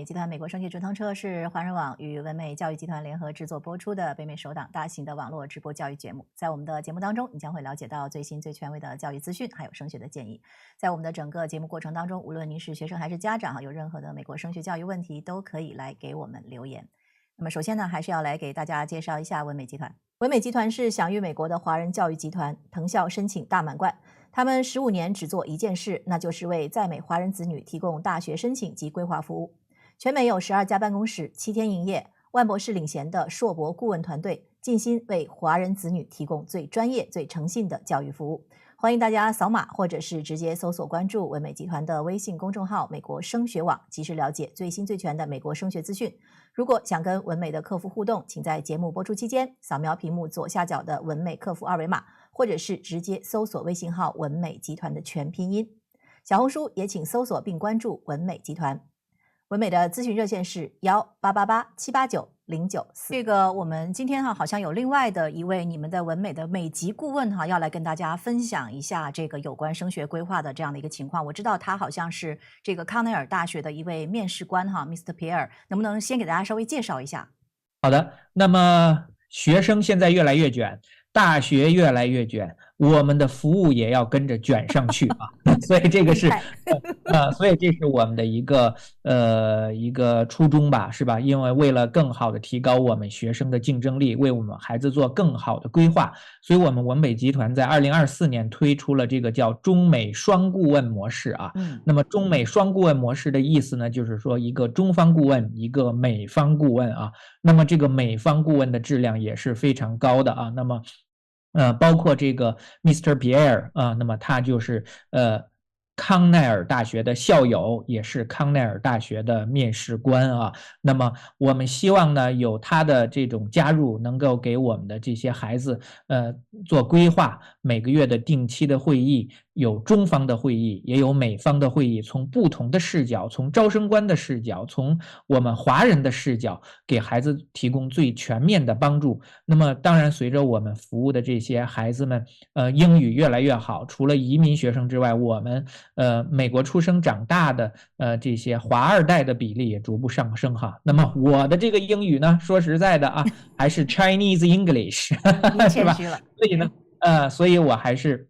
美集团美国升学直通车是华人网与文美教育集团联合制作播出的北美首档大型的网络直播教育节目。在我们的节目当中，你将会了解到最新最权威的教育资讯，还有升学的建议。在我们的整个节目过程当中，无论您是学生还是家长，有任何的美国升学教育问题，都可以来给我们留言。那么首先呢，还是要来给大家介绍一下文美集团。文美集团是享誉美国的华人教育集团，藤校申请大满贯。他们15年只做一件事，那就是为在美华人子女提供大学申请及规划服务。全美有12家办公室，7天营业，万博士领衔的硕博顾问团队尽心为华人子女提供最专业、最诚信的教育服务。欢迎大家扫码或者是直接搜索关注文美集团的微信公众号美国升学网，及时了解最新最全的美国升学资讯。如果想跟文美的客服互动，请在节目播出期间扫描屏幕左下角的文美客服二维码，或者是直接搜索微信号文美集团的全拼音。小红书也请搜索并关注文美集团。文美的咨询热线是18887890994。这个我们今天好像有另外的一位你们的文美的美籍顾问要来跟大家分享一下这个有关升学规划的这样的一个情况。我知道他好像是这个康奈尔大学的一位面试官Mr. Pierre， 能不能先给大家稍微介绍一下？好的，那么学生现在越来越卷，大学越来越卷，我们的服务也要跟着卷上去啊！所以这个是所以这是我们的一个初衷吧，是吧？因为为了更好的提高我们学生的竞争力，为我们孩子做更好的规划，所以我们文美集团在2024年推出了这个叫中美双顾问模式啊。那么中美双顾问模式的意思呢，就是说一个中方顾问，一个美方顾问啊。那么这个美方顾问的质量也是非常高的啊。那么包括这个 Mr. Pierre 啊，那么他就是康奈尔大学的校友，也是康奈尔大学的面试官啊。那么我们希望呢，有他的这种加入，能够给我们的这些孩子做规划，每个月的定期的会议，有中方的会议，也有美方的会议，从不同的视角，从招生官的视角，从我们华人的视角，给孩子提供最全面的帮助。那么当然随着我们服务的这些孩子们英语越来越好，除了移民学生之外，我们美国出生长大的这些华二代的比例也逐步上升哈。那么我的这个英语呢，说实在的啊，还是 Chinese English 是吧？所以呢所以我还是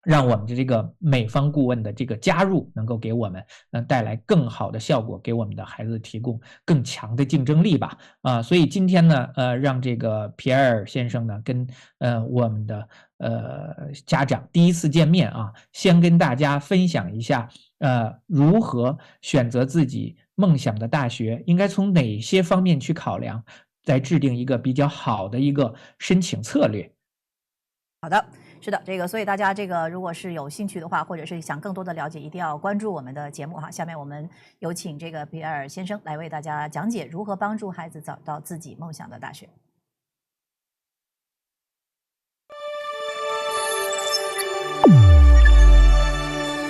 让我们的这个美方顾问的这个加入能够给我们带来更好的效果，给我们的孩子提供更强的竞争力吧。所以今天呢让这个皮埃尔先生呢跟我们的家长第一次见面啊，先跟大家分享一下如何选择自己梦想的大学，应该从哪些方面去考量，再制定一个比较好的一个申请策略。好的，是的，这个所以大家这个如果是有兴趣的话，或者是想更多的了解，一定要关注我们的节目哈。下面我们有请这个皮埃尔先生来为大家讲解如何帮助孩子找到自己梦想的大学。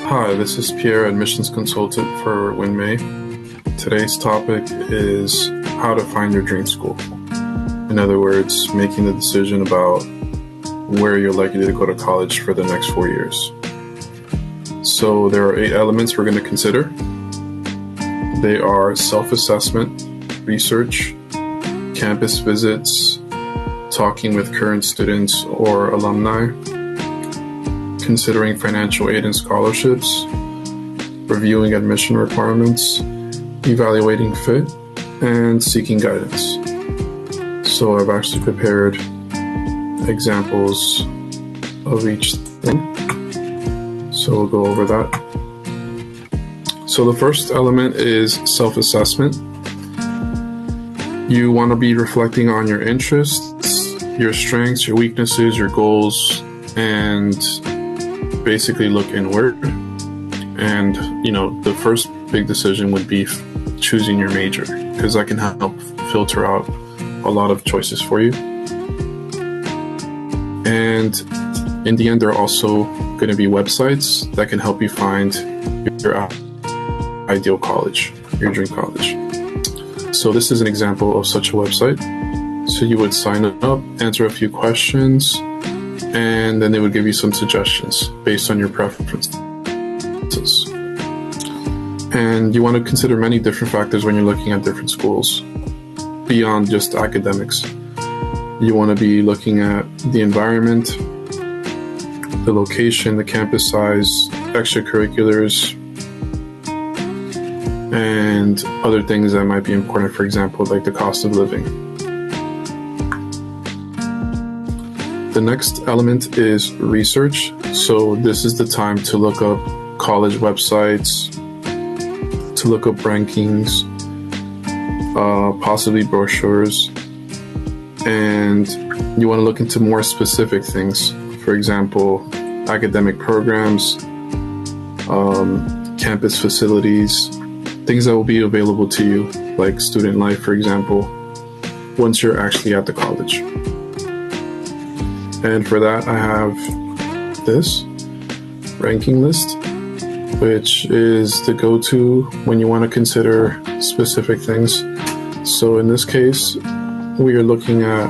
Hi, this is Pierre, admissions consultant for WinMay. Today's topic is how to find your dream school. In other words, making the decision about where you're likely to go to college for the next 4 years. So there are 8 elements we're going to consider. They are self-assessment, research, campus visits, talking with current students or alumni, considering financial aid and scholarships, reviewing admission requirements, evaluating fit, and seeking guidance. So I've actually prepared examples of each thing. So we'll go over that. So the first element is self-assessment. You want to be reflecting on your interests, your strengths, your weaknesses, your goals, and basically look inward. And, the first big decision would be choosing your major, because that can help filter out a lot of choices for you. And in the end, there are also going to be websites that can help you find your ideal college, your dream college. So this is an example of such a website. So you would sign up, answer a few questions, and then they would give you some suggestions based on your preferences. And you want to consider many different factors when you're looking at different schools beyond just academics. You want to be looking at the environment, the location, the campus size, extracurriculars, and other things that might be important, for example, like the cost of living. The next element is research. So this is the time to look up college websites, to look up rankings, possibly brochures, and you want to look into more specific things. For example, academic programs, campus facilities, things that will be available to you, like student life, for example, once you're actually at the college. And for that, I have this ranking list, which is the go-to when you want to consider specific things. So in this case, we are looking at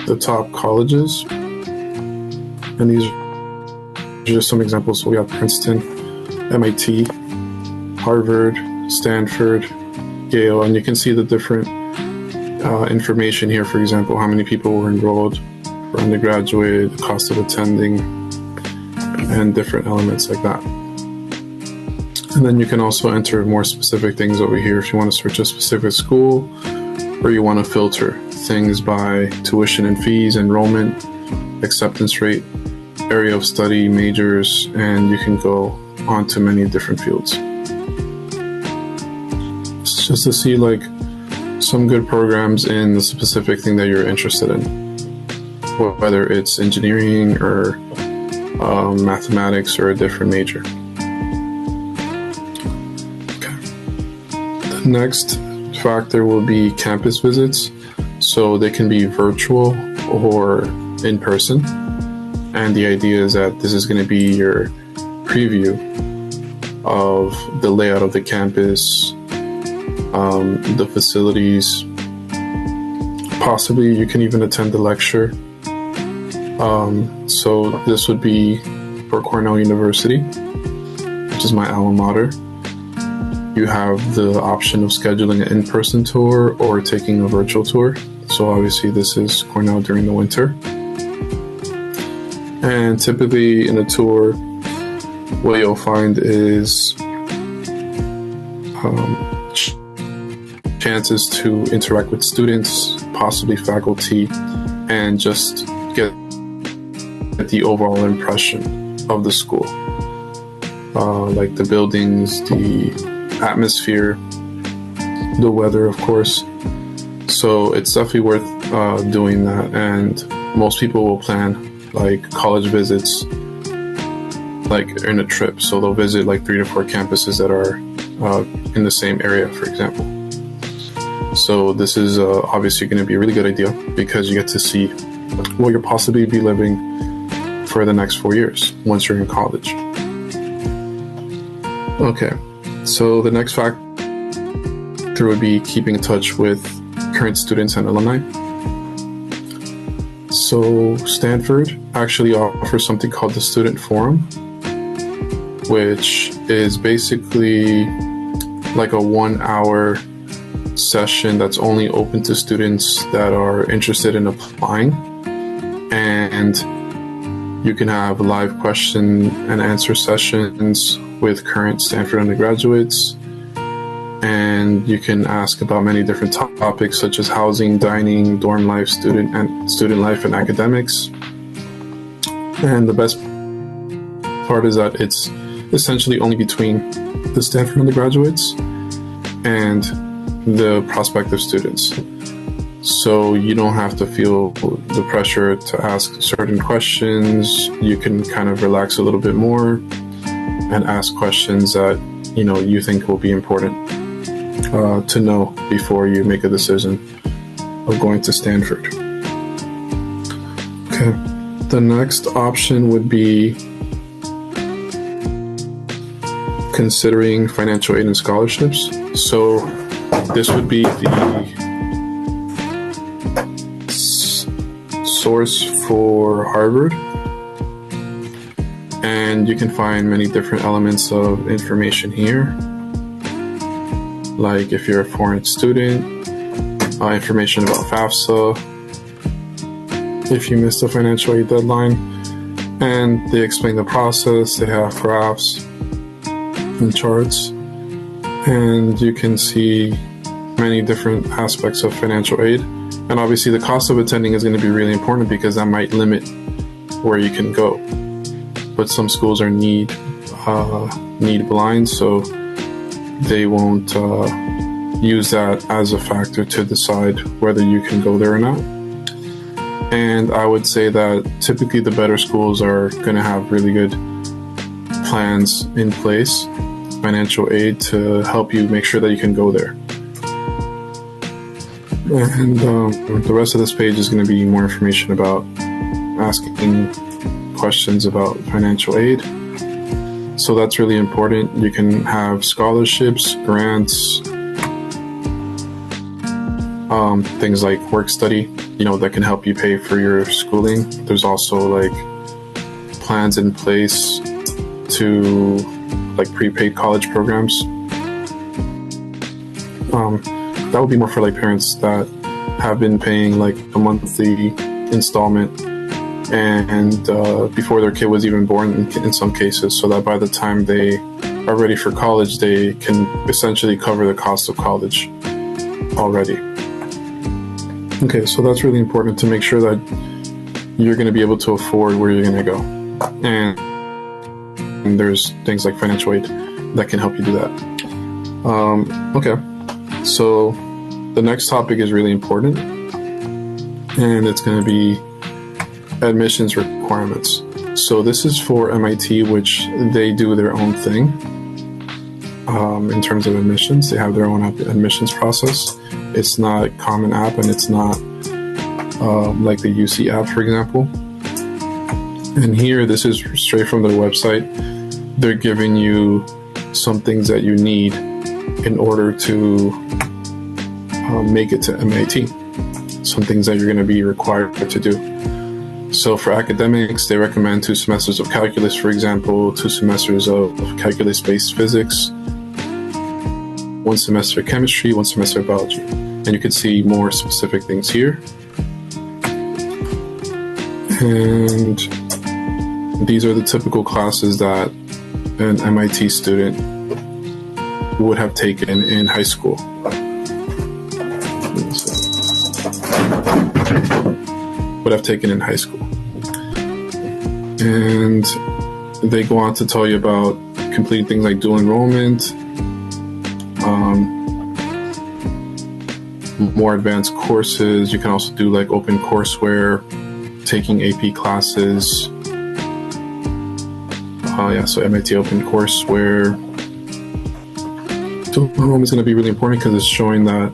the top colleges, and these are just some examples. So we have Princeton, MIT, Harvard, Stanford, Yale, and you can see the different information here. For example, how many people were enrolled for undergraduate, the cost of attending, and different elements like that. And then you can also enter more specific things over here if you want to search a specific school, or you want to filter things by tuition and fees, enrollment, acceptance rate, area of study, majors, and you can go on to many different fields. It's just to see like some good programs in the specific thing that you're interested in, whether it's engineering or mathematics or a different major. Next factor will be campus visits. So they can be virtual or in person. And the idea is that this is going to be your preview of the layout of the campus, the facilities. Possibly you can even attend the lecture. So this would be for Cornell University, which is my alma mater. You have the option of scheduling an in-person tour or taking a virtual tour. So obviously this is Cornell during the winter. And typically in a tour, what you'll find is chances to interact with students, possibly faculty, and just get the overall impression of the school. Like the buildings, the atmosphere, the weather, of course. So it's definitely worth doing that. And most people will plan like college visits like in a trip. So they'll visit like 3 to 4 campuses that are in the same area, for example. So this is obviously going to be a really good idea because you get to see where you'll possibly be living for the next 4 years once you're in college. Okay. So the next factor would be keeping in touch with current students and alumni. So Stanford actually offers something called the Student Forum, which is basically like a 1-hour session that's only open to students that are interested in applying. And you can have live question and answer sessions with current Stanford undergraduates, and you can ask about many different topics such as housing, dining, dorm life, student life, and academics. And the best part is that it's essentially only between the Stanford undergraduates and the prospective students. So you don't have to feel the pressure to ask certain questions. You can kind of relax a little bit more and ask questions that you think will be important to know before you make a decision of going to Stanford. Okay, the next option would be considering financial aid and scholarships. So this would be the source for Harvard. And you can find many different elements of information here. like if you're a foreign student, information about FAFSA, if you missed the financial aid deadline, and they explain the process. They have graphs and charts, and you can see many different aspects of financial aid. And obviously the cost of attending is going to be really important because that might limit where you can go. But some schools are need blind, so they won't use that as a factor to decide whether you can go there or not. And I would say that typically the better schools are going to have really good plans in place, financial aid to help you make sure that you can go there. And the rest of this page is going to be more information about asking questions about financial aid. So that's really important. You can have scholarships, grants, things like work study, that can help you pay for your schooling. There's also like plans in place to like prepaid college programs. That would be more for like parents that have been paying like a monthly installment and before their kid was even born in some cases, so that by the time they are ready for college, they can essentially cover the cost of college already. Okay, so that's really important to make sure that you're going to be able to afford where you're going to go. And there's things like financial aid that can help you do that. Okay, so the next topic is really important, and it's going to be admissions requirements. So this is for MIT, which they do their own thing in terms of admissions. They have their own admissions process. It's not Common App, and it's not like the UC app, for example. And here, this is straight from their website. They're giving you some things that you need in order to make it to MIT. Some things that you're going to be required to do. So for academics, they recommend 2 semesters of calculus, for example, 2 semesters of calculus-based physics, 1 semester of chemistry, 1 semester of biology. And you can see more specific things here. And these are the typical classes that an MIT student would have taken in high school. And they go on to tell you about completing things like dual enrollment, more advanced courses. You can also do like open courseware, taking AP classes. So MIT Open Courseware. Dual enrollment is going to be really important because it's showing that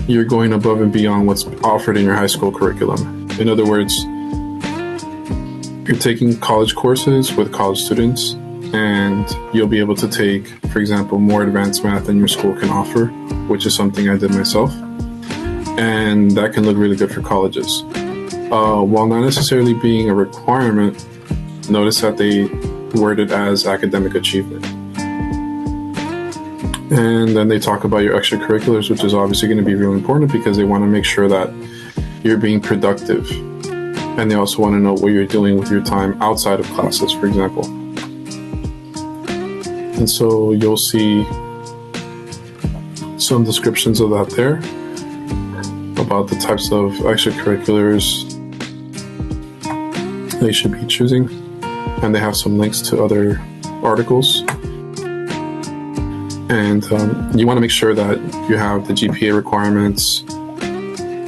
you're going above and beyond what's offered in your high school curriculum. In other words, you're taking college courses with college students, and you'll be able to take, for example, more advanced math than your school can offer, which is something I did myself. And that can look really good for colleges. While not necessarily being a requirement, notice that they word it as academic achievement. And then they talk about your extracurriculars, which is obviously going to be really important because they want to make sure that you're being productive. And they also want to know what you're doing with your time outside of classes, for example. And so you'll see some descriptions of that there about the types of extracurriculars they should be choosing. And they have some links to other articles. And you want to make sure that you have the GPA requirements,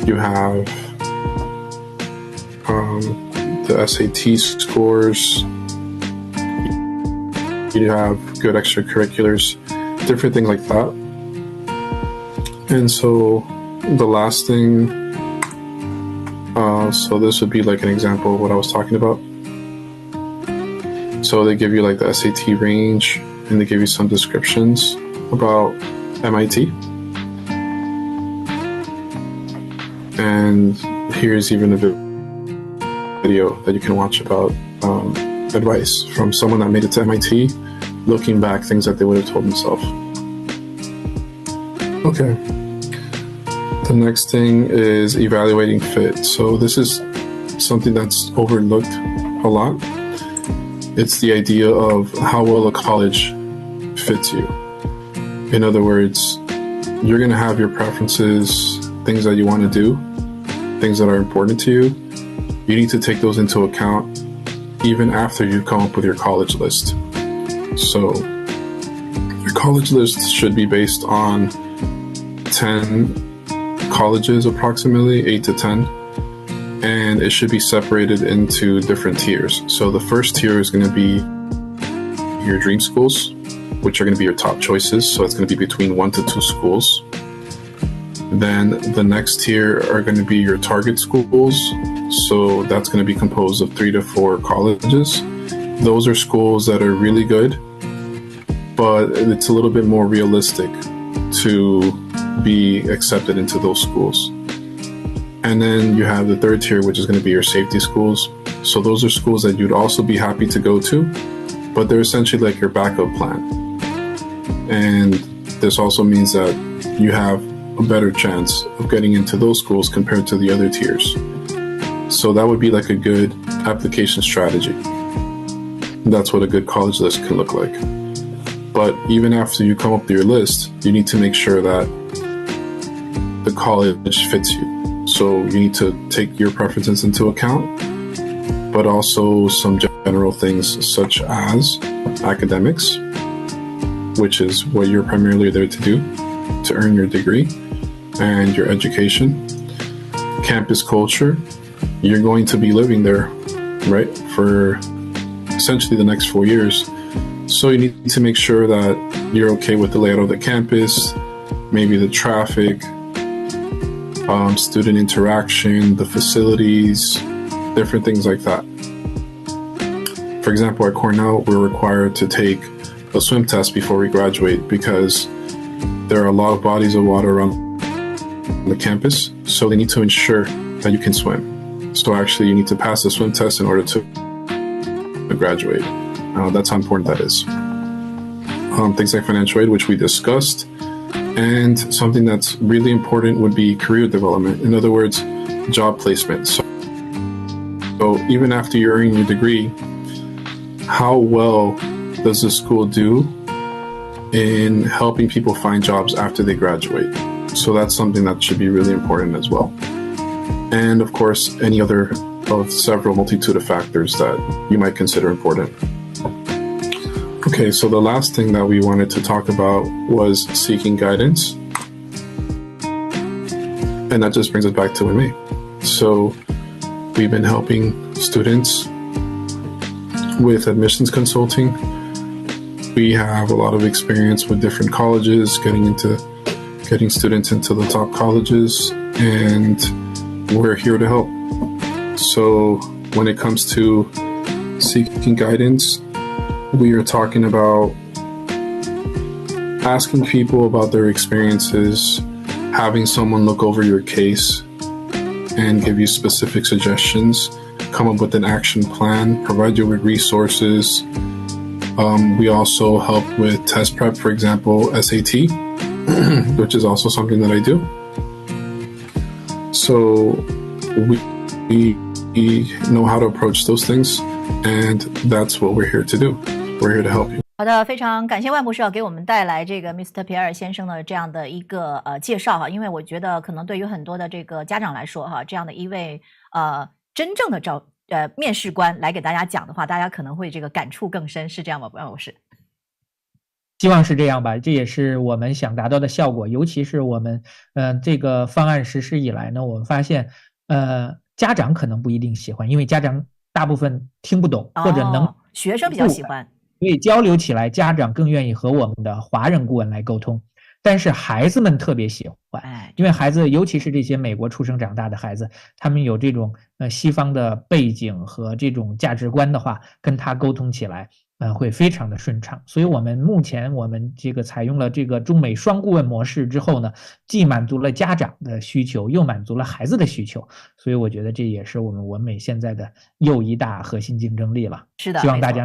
you have the SAT scores, you have good extracurriculars, different things like that. And so the last thing, so this would be like an example of what I was talking about. So they give you like the SAT range, and they give you some descriptions about MIT. And here's even a video that you can watch about advice from someone that made it to MIT, looking back things that they would have told themselves. Okay. The next thing is evaluating fit. So this is something that's overlooked a lot. It's the idea of how well a college fits you. In other words, you're going to have your preferences, things that you want to do, things that are important to you. You need to take those into account even after you come up with your college list. So your college list should be based on 10 colleges, approximately 8 to 10, and it should be separated into different tiers. So the first tier is going to be your dream schools, which are going to be your top choices. So it's going to be between 1 to 2 schools. Then the next tier are going to be your target schools. So that's going to be composed of 3 to 4 colleges. Those are schools that are really good, but it's a little bit more realistic to be accepted into those schools. And then you have the third tier, which is going to be your safety schools. So those are schools that you'd also be happy to go to, but they're essentially like your backup plan. And this also means that you have a better chance of getting into those schools compared to the other tiers. So that would be like a good application strategy. That's what a good college list can look like. But even after you come up with your list, you need to make sure that the college fits you. So you need to take your preferences into account, but also some general things such as academics, which is what you're primarily there to do, to earn your degree and your education. Campus culture, you're going to be living there, right, for essentially the next 4 years. So you need to make sure that you're okay with the layout of the campus, maybe the traffic, student interaction, the facilities, different things like that. For example, at Cornell, we're required to take a swim test before we graduate because there are a lot of bodies of water around the campus, so they need to ensure that you can swim. So actually, you need to pass the swim test in order to graduate. That's how important that is. Things like financial aid, which we discussed, and something that's really important would be career development. In other words, job placement. So even after you're earning your degree, how well does the school do in helping people find jobs after they graduate? So that's something that should be really important as well. And of course, any other of several multitude of factors that you might consider important. Okay, so the last thing that we wanted to talk about was seeking guidance. And that just brings us back to me. So we've been helping students with admissions consulting. We have a lot of experience with different colleges, getting students into the top colleges, and we're here to help. So when it comes to seeking guidance, we are talking about asking people about their experiences, having someone look over your case and give you specific suggestions, come up with an action plan, provide you with resources. We also help with test prep, for example, SAT, which is also something that I do. So we know how to approach those things, and that's what we're here to do. We're here to help you. 好的，非常感谢万博士给我们带来这个 Mr. 皮尔先生的这样的一个介绍哈，因为我觉得可能对于很多的这个家长来说哈，这样的一位真正的面试官来给大家讲的话，大家可能会这个感触更深，是这样吗？万博士？希望是这样吧，这也是我们想达到的效果。尤其是我们这个方案实施以来呢，我们发现家长可能不一定喜欢，因为家长大部分听不懂，或者学生比较喜欢，所以交流起来家长更愿意和我们的华人顾问来沟通。但是孩子们特别喜欢，因为孩子尤其是这些美国出生长大的孩子，他们有这种西方的背景和这种价值观的话，跟他沟通起来会非常的顺畅。所以目前我们这个采用了这个中美双顾问模式之后呢，既满足了家长的需求，又满足了孩子的需求，所以我觉得这也是我们文美现在的又一大核心竞争力了。是的，希望大家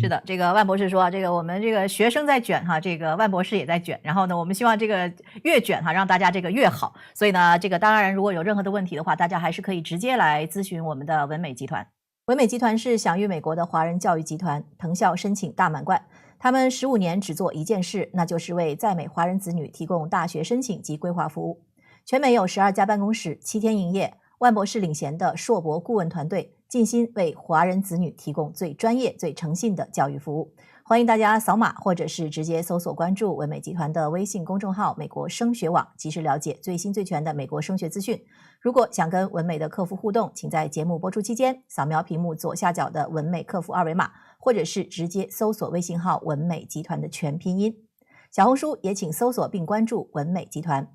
是的，这个万博士说，这个我们这个学生在卷哈，这个万博士也在卷。然后呢，我们希望这个越卷哈，让大家这个越好。所以呢，这个当然如果有任何的问题的话，大家还是可以直接来咨询我们的文美集团。文美集团是享誉美国的华人教育集团，藤校申请大满贯。他们15年只做一件事，那就是为在美华人子女提供大学申请及规划服务。全美有12家办公室，7天营业。万博士领衔的硕博顾问团队尽心为华人子女提供最专业、最诚信的教育服务。欢迎大家扫码或者是直接搜索关注文美集团的微信公众号“美国升学网”，及时了解最新最全的美国升学资讯。如果想跟文美的客服互动，请在节目播出期间扫描屏幕左下角的文美客服二维码，或者是直接搜索微信号“文美集团”的全拼音。小红书也请搜索并关注文美集团。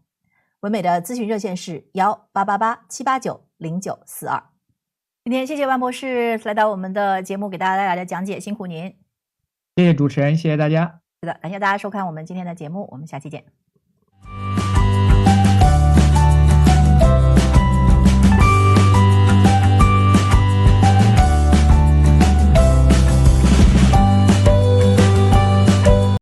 文美的咨询热线是1888-789-0942。今天谢谢万博士来到我们的节目，给大家带来的讲解，辛苦您。谢谢主持人，谢谢大家。是的，感谢大家收看我们今天的节目，我们下期见。